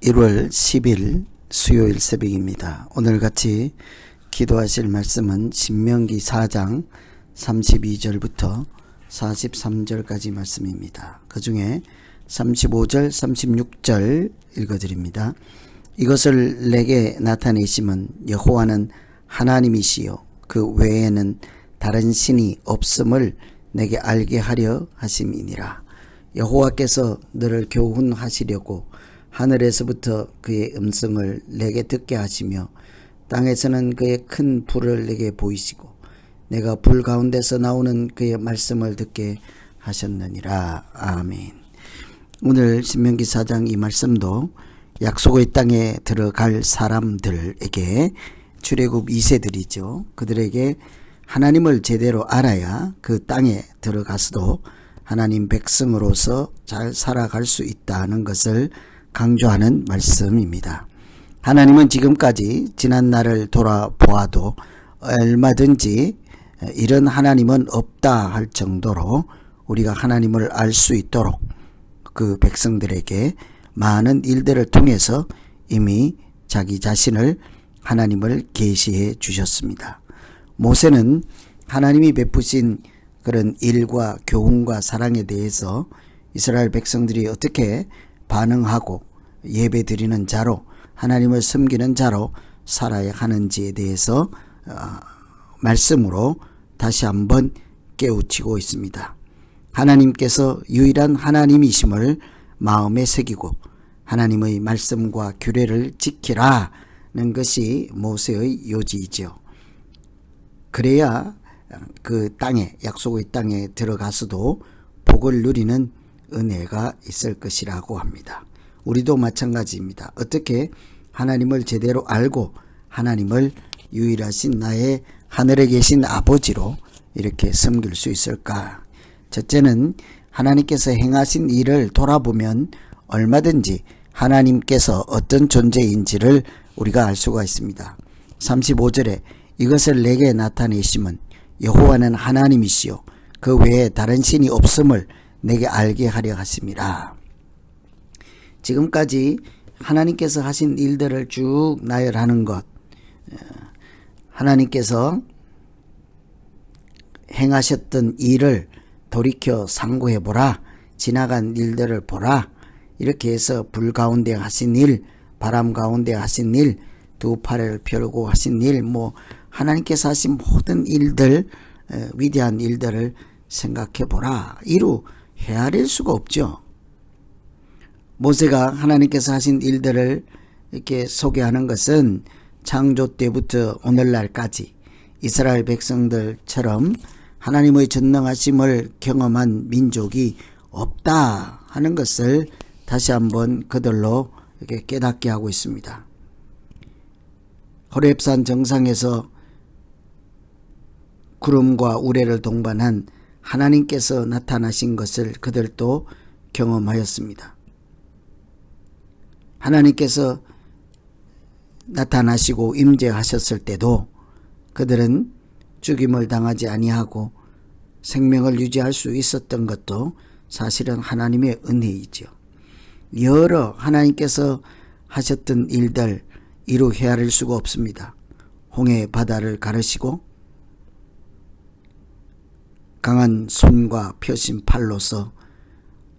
1월 10일 수요일 새벽입니다. 오늘 같이 기도하실 말씀은 신명기 4장 32절부터 43절까지 말씀입니다. 그 중에 35절, 36절 읽어드립니다. 이것을 내게 나타내심은 여호와는 하나님이시요 그 외에는 다른 신이 없음을 내게 알게 하려 하심이니라. 여호와께서 너를 교훈하시려고 하늘에서부터 그의 음성을 내게 듣게 하시며 땅에서는 그의 큰 불을 내게 보이시고 내가 불 가운데서 나오는 그의 말씀을 듣게 하셨느니라. 아멘. 오늘 신명기 4장 이 말씀도 약속의 땅에 들어갈 사람들에게 출애굽 2세들이죠. 그들에게 하나님을 제대로 알아야 그 땅에 들어가서도 하나님 백성으로서 잘 살아갈 수 있다는 것을 강조하는 말씀입니다. 하나님은 지금까지 지난 날을 돌아보아도 얼마든지 이런 하나님은 없다 할 정도로 우리가 하나님을 알 수 있도록 그 백성들에게 많은 일들을 통해서 이미 자기 자신을 하나님을 계시해 주셨습니다. 모세는 하나님이 베푸신 그런 일과 교훈과 사랑에 대해서 이스라엘 백성들이 어떻게 반응하고 예배 드리는 자로 하나님을 섬기는 자로 살아야 하는지에 대해서 말씀으로 다시 한번 깨우치고 있습니다. 하나님께서 유일한 하나님이심을 마음에 새기고 하나님의 말씀과 규례를 지키라는 것이 모세의 요지이죠. 그래야 그 땅에 약속의 땅에 들어가서도 복을 누리는 은혜가 있을 것이라고 합니다. 우리도 마찬가지입니다. 어떻게 하나님을 제대로 알고 하나님을 유일하신 나의 하늘에 계신 아버지로 이렇게 섬길 수 있을까? 첫째는 하나님께서 행하신 일을 돌아보면 얼마든지 하나님께서 어떤 존재인지를 우리가 알 수가 있습니다. 35절에 이것을 내게 나타내심은 여호와는 하나님이시요 그 외에 다른 신이 없음을 내게 알게 하려 하심이라. 지금까지 하나님께서 하신 일들을 쭉 나열하는 것, 하나님께서 행하셨던 일을 돌이켜 상고해보라, 지나간 일들을 보라, 이렇게 해서 불 가운데 하신 일, 바람 가운데 하신 일, 두 팔을 펴고 하신 일, 하나님께서 하신 모든 일들, 위대한 일들을 생각해보라. 이루 헤아릴 수가 없죠. 모세가 하나님께서 하신 일들을 이렇게 소개하는 것은 창조 때부터 오늘날까지 이스라엘 백성들처럼 하나님의 전능하심을 경험한 민족이 없다 하는 것을 다시 한번 그들로 이렇게 깨닫게 하고 있습니다. 호렙산 정상에서 구름과 우레를 동반한 하나님께서 나타나신 것을 그들도 경험하였습니다. 하나님께서 나타나시고 임재하셨을 때도 그들은 죽임을 당하지 아니하고 생명을 유지할 수 있었던 것도 사실은 하나님의 은혜이죠. 여러 하나님께서 하셨던 일들 이루 헤아릴 수가 없습니다. 홍해 바다를 가르시고 강한 손과 펴신 팔로서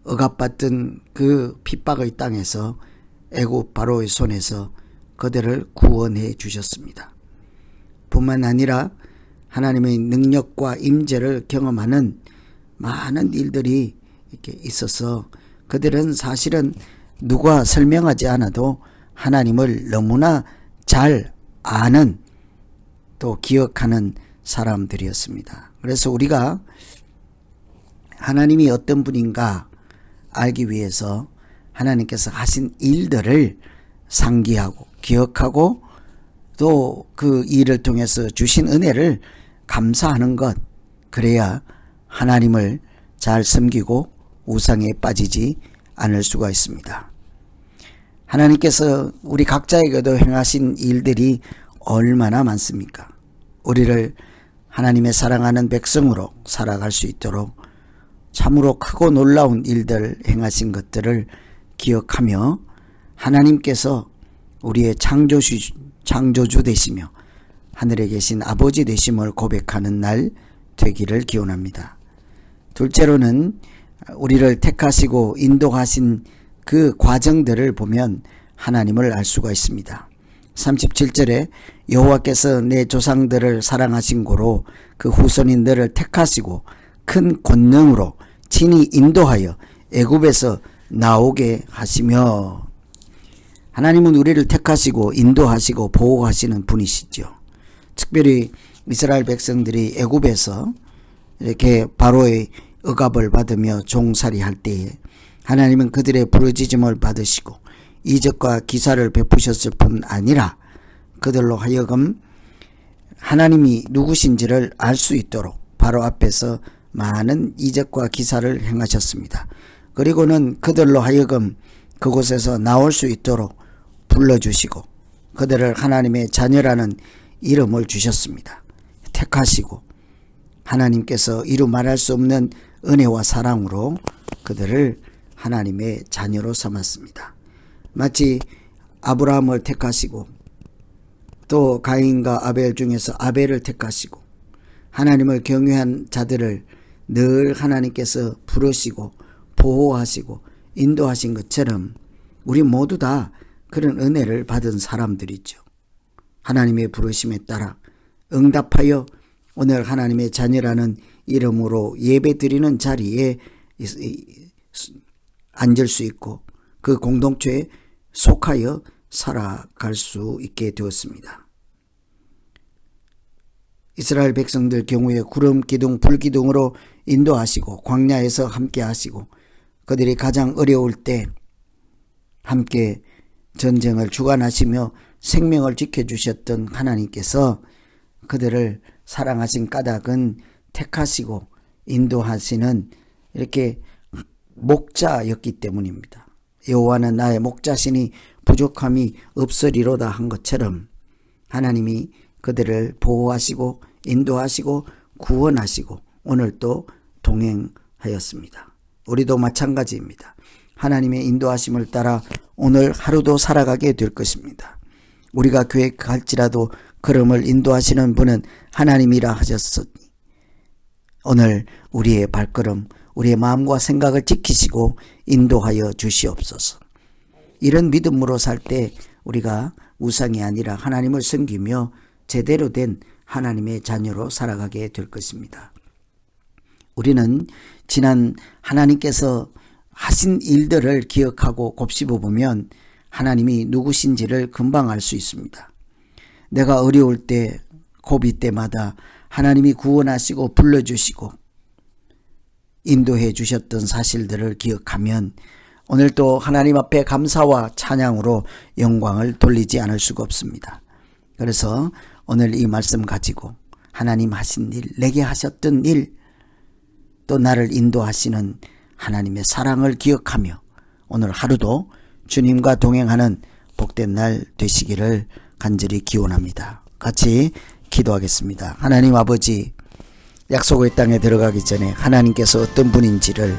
억압받던 그 핍박의 땅에서 애굽 바로의 손에서 그들을 구원해 주셨습니다. 뿐만 아니라 하나님의 능력과 임재를 경험하는 많은 일들이 이렇게 있어서 그들은 사실은 누가 설명하지 않아도 하나님을 너무나 잘 아는 또 기억하는 사람들이었습니다. 그래서 우리가 하나님이 어떤 분인가 알기 위해서 하나님께서 하신 일들을 상기하고 기억하고 또 그 일을 통해서 주신 은혜를 감사하는 것, 그래야 하나님을 잘 섬기고 우상에 빠지지 않을 수가 있습니다. 하나님께서 우리 각자에게도 행하신 일들이 얼마나 많습니까? 우리를 하나님의 사랑하는 백성으로 살아갈 수 있도록 참으로 크고 놀라운 일들 행하신 것들을 기억하며 하나님께서 우리의 창조주 되시며 하늘에 계신 아버지 되심을 고백하는 날 되기를 기원합니다. 둘째로는 우리를 택하시고 인도하신 그 과정들을 보면 하나님을 알 수가 있습니다. 37절에 여호와께서 내 조상들을 사랑하신 고로 그 후손인 너를 택하시고 큰 권능으로 친히 인도하여 애굽에서 나오게 하시며, 하나님은 우리를 택하시고 인도하시고 보호하시는 분이시죠. 특별히 이스라엘 백성들이 애굽에서 이렇게 바로의 억압을 받으며 종살이할 때에 하나님은 그들의 부르짖음을 받으시고 이적과 기사를 베푸셨을 뿐 아니라 그들로 하여금 하나님이 누구신지를 알 수 있도록 바로 앞에서 많은 이적과 기사를 행하셨습니다. 그리고는 그들로 하여금 그곳에서 나올 수 있도록 불러주시고 그들을 하나님의 자녀라는 이름을 주셨습니다. 택하시고 하나님께서 이루 말할 수 없는 은혜와 사랑으로 그들을 하나님의 자녀로 삼았습니다. 마치 아브라함을 택하시고 또 가인과 아벨 중에서 아벨을 택하시고 하나님을 경외한 자들을 늘 하나님께서 부르시고 보호하시고 인도하신 것처럼 우리 모두 다 그런 은혜를 받은 사람들이죠. 하나님의 부르심에 따라 응답하여 오늘 하나님의 자녀라는 이름으로 예배드리는 자리에 앉을 수 있고 그 공동체에 속하여 살아갈 수 있게 되었습니다. 이스라엘 백성들 경우에 구름 기둥 불 기둥으로 인도하시고 광야에서 함께 하시고 그들이 가장 어려울 때 함께 전쟁을 주관하시며 생명을 지켜주셨던 하나님께서 그들을 사랑하신 까닭은 택하시고 인도하시는 이렇게 목자였기 때문입니다. 여호와는 나의 목자시니 부족함이 없으리로다 한 것처럼 하나님이 그들을 보호하시고 인도하시고 구원하시고 오늘 또 동행하였습니다. 우리도 마찬가지입니다. 하나님의 인도하심을 따라 오늘 하루도 살아가게 될 것입니다. 우리가 교회 갈지라도 걸음을 인도하시는 분은 하나님이라 하셨으니 오늘 우리의 발걸음, 우리의 마음과 생각을 지키시고 인도하여 주시옵소서. 이런 믿음으로 살 때 우리가 우상이 아니라 하나님을 섬기며 제대로 된 하나님의 자녀로 살아가게 될 것입니다. 우리는 지난 하나님께서 하신 일들을 기억하고 곱씹어 보면 하나님이 누구신지를 금방 알 수 있습니다. 내가 어려울 때, 고비 때마다 하나님이 구원하시고 불러주시고 인도해 주셨던 사실들을 기억하면 오늘 또 하나님 앞에 감사와 찬양으로 영광을 돌리지 않을 수가 없습니다. 그래서 오늘 이 말씀 가지고 하나님 하신 일, 내게 하셨던 일, 또 나를 인도하시는 하나님의 사랑을 기억하며 오늘 하루도 주님과 동행하는 복된 날 되시기를 간절히 기원합니다. 같이 기도하겠습니다. 하나님 아버지, 약속의 땅에 들어가기 전에 하나님께서 어떤 분인지를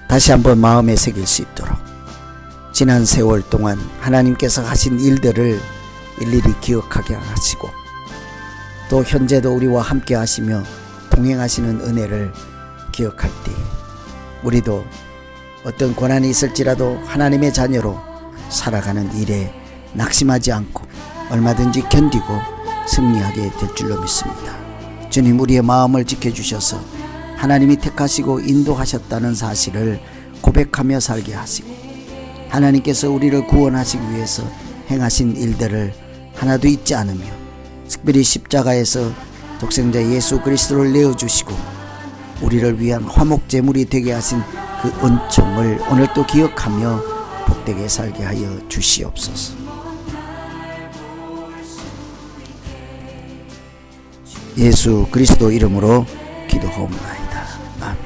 다시 한번 마음에 새길 수 있도록 지난 세월 동안 하나님께서 하신 일들을 일일이 기억하게 하시고 또 현재도 우리와 함께 하시며 동행하시는 은혜를 기억할 때 우리도 어떤 고난이 있을지라도 하나님의 자녀로 살아가는 일에 낙심하지 않고 얼마든지 견디고 승리하게 될 줄로 믿습니다. 주님, 우리의 마음을 지켜주셔서 하나님이 택하시고 인도하셨다는 사실을 고백하며 살게 하시고 하나님께서 우리를 구원하시기 위해서 행하신 일들을 하나도 잊지 않으며 특별히 십자가에서 독생자 예수 그리스도를 내어주시고 우리를 위한 화목제물이 되게 하신 그 은총을 오늘 또 기억하며 복되게 살게 하여 주시옵소서. 예수 그리스도 이름으로 기도하옵나이다. 아멘.